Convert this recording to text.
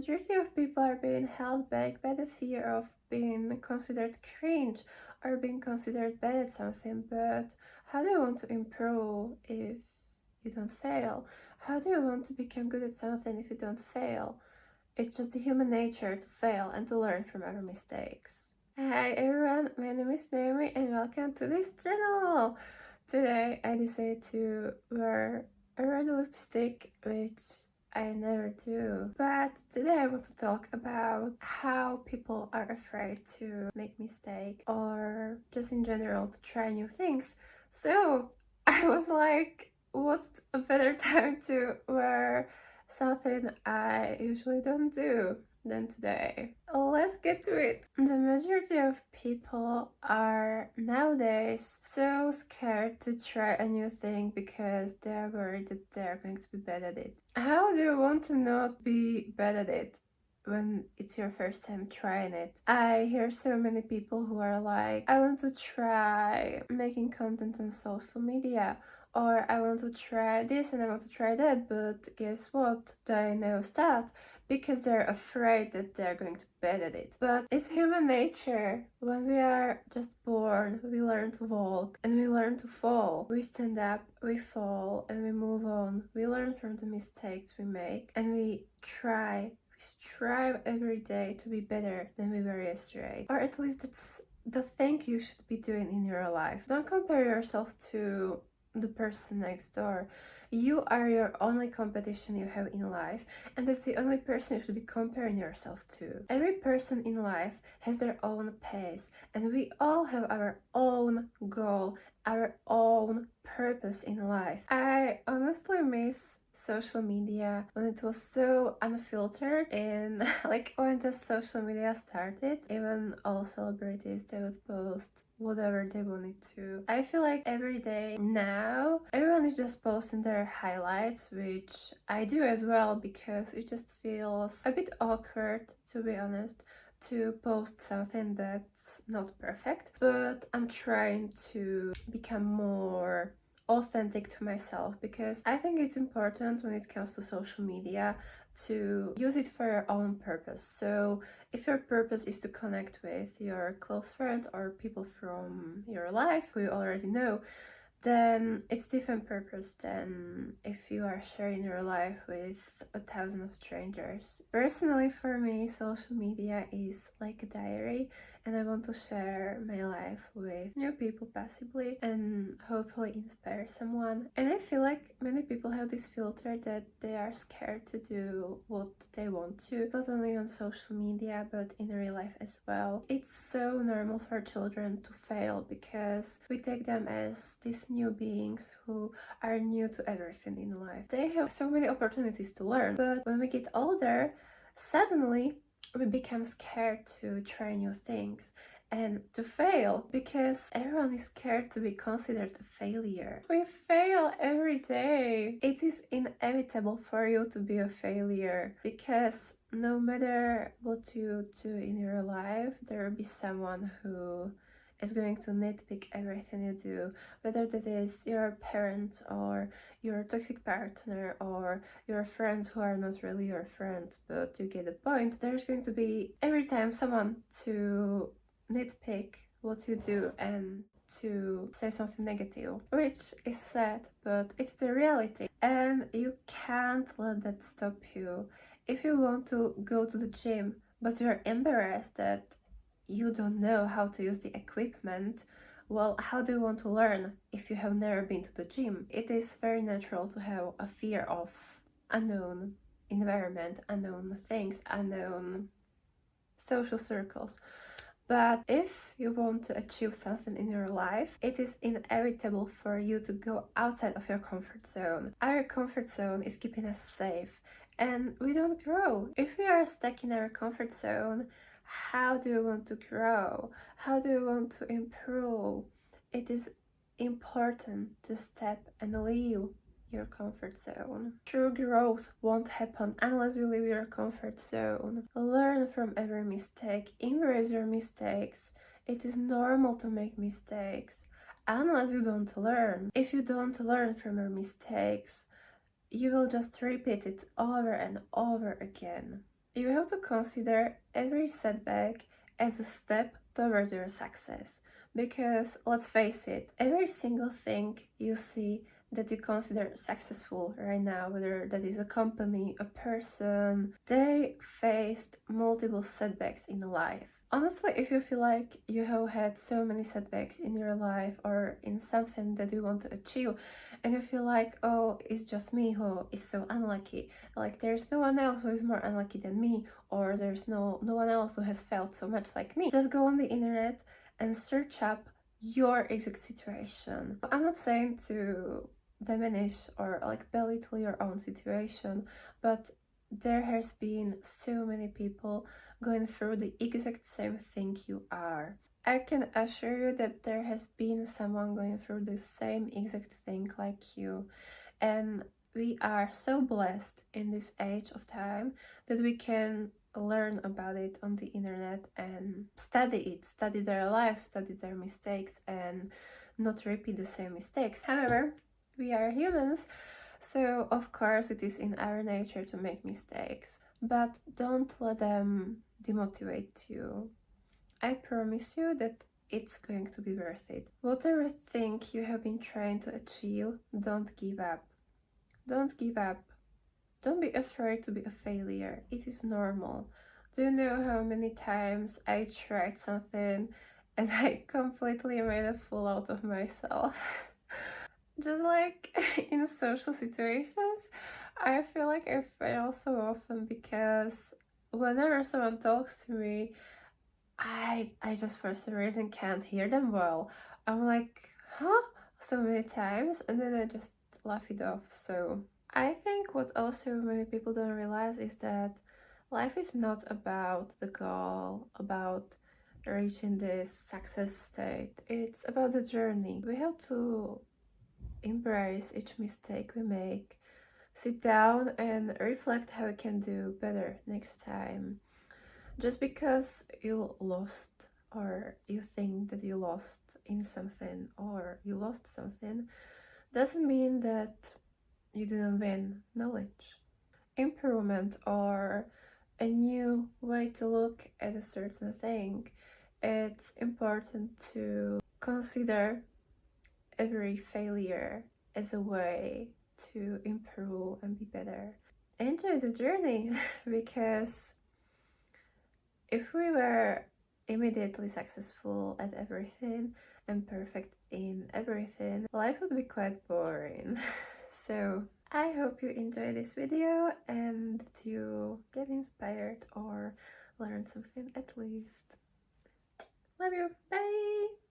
majority of people are being held back by the fear of being considered cringe or being considered bad at something. But how do you want to improve if you don't fail? How do you want to become good at something if you don't fail? It's just the human nature to fail and to learn from our mistakes. Hi everyone, my name is Naomi and welcome to this channel! Today I decided to wear a red lipstick, which I never do. But today I want to talk about how people are afraid to make mistakes or just in general to try new things. So I was like, what's a better time to wear something I usually don't do than today? Let's get to it. The majority of people are nowadays so scared to try a new thing because they're worried that they're going to be bad at it. How do you want to not be bad at it when it's your first time trying it? I hear so many people who are like, I want to try making content on social media, or I want to try this and I want to try that, but guess what? They never start because they're afraid that they're going to be bad at it. But it's human nature. When we are just born, we learn to walk and we learn to fall. We stand up, we fall, and we move on. We learn from the mistakes we make and we strive every day to be better than we were yesterday. Or at least that's the thing you should be doing in your life. Don't compare yourself to the person next door. You are your only competition you have in life, and that's the only person you should be comparing yourself to. Every person in life has their own pace, and we all have our own goal, our own purpose in life. I honestly miss social media when it was so unfiltered and like when the social media started, even all celebrities, they would post whatever they wanted to. I feel like every day now everyone is just posting their highlights, which I do as well because it just feels a bit awkward, to be honest, to post something that's not perfect. But I'm trying to become more authentic to myself because I think it's important when it comes to social media to use it for your own purpose. So if your purpose is to connect with your close friends or people from your life who you already know, then it's different purpose than if you are sharing your life with 1,000 of strangers. Personally, for me, social media is like a diary, and I want to share my life with new people possibly and hopefully inspire someone. And I feel like many people have this filter that they are scared to do what they want to, not only on social media but in real life as well. It's so normal for children to fail because we take them as these new beings who are new to everything in life. They have so many opportunities to learn, but when we get older, suddenly we become scared to try new things and to fail because everyone is scared to be considered a failure. We fail every day. It is inevitable for you to be a failure because no matter what you do in your life, there will be someone who is going to nitpick everything you do, whether that is your parents or your toxic partner or your friends who are not really your friends, but you get the point. There's going to be every time someone to nitpick what you do and to say something negative, which is sad, but it's the reality, and you can't let that stop you. If you want to go to the gym but you're embarrassed that you don't know how to use the equipment, well, how do you want to learn if you have never been to the gym? It is very natural to have a fear of unknown environment, unknown things, unknown social circles. But if you want to achieve something in your life, it is inevitable for you to go outside of your comfort zone. Our comfort zone is keeping us safe, and we don't grow. If we are stuck in our comfort zone, how do you want to grow? How do you want to improve? It is important to step and leave your comfort zone. True growth won't happen unless you leave your comfort zone. Learn from every mistake, embrace your mistakes. It is normal to make mistakes unless you don't learn. If you don't learn from your mistakes, you will just repeat it over and over again. You have to consider every setback as a step toward your success. Because let's face it, every single thing you see that you consider successful right now, whether that is a company, a person, they faced multiple setbacks in life. Honestly, if you feel like you have had so many setbacks in your life or in something that you want to achieve, and you feel like, oh, it's just me who is so unlucky, like there's no one else who is more unlucky than me, or there's no one else who has failed so much like me, just go on the internet and search up your exact situation. I'm not saying to diminish or like belittle your own situation, but there has been so many people going through the exact same thing you are. I can assure you that there has been someone going through the same exact thing like you, and we are so blessed in this age of time that we can learn about it on the internet and study it, study their lives, study their mistakes, and not repeat the same mistakes. However, we are humans, so of course it is in our nature to make mistakes, but don't let them demotivate you. I promise you that it's going to be worth it. Whatever thing you have been trying to achieve, don't give up. Don't give up. Don't be afraid to be a failure. It is normal. Do you know how many times I tried something and I completely made a fool out of myself? Just like in social situations, I feel like I fail so often because whenever someone talks to me, I just for some reason can't hear them well. I'm like, huh? So many times, and then I just laugh it off. So I think what also many people don't realize is that life is not about the goal, about reaching this success state. It's about the journey. We have to embrace each mistake we make, sit down and reflect how we can do better next time. Just because you lost or you think that you lost in something or you lost something doesn't mean that you didn't win knowledge, improvement, or a new way to look at a certain thing. It's important to consider every failure as a way to improve and be better. Enjoy the journey because if we were immediately successful at everything and perfect in everything, life would be quite boring. So I hope you enjoy this video and that you get inspired or learn something at least. Love you, bye!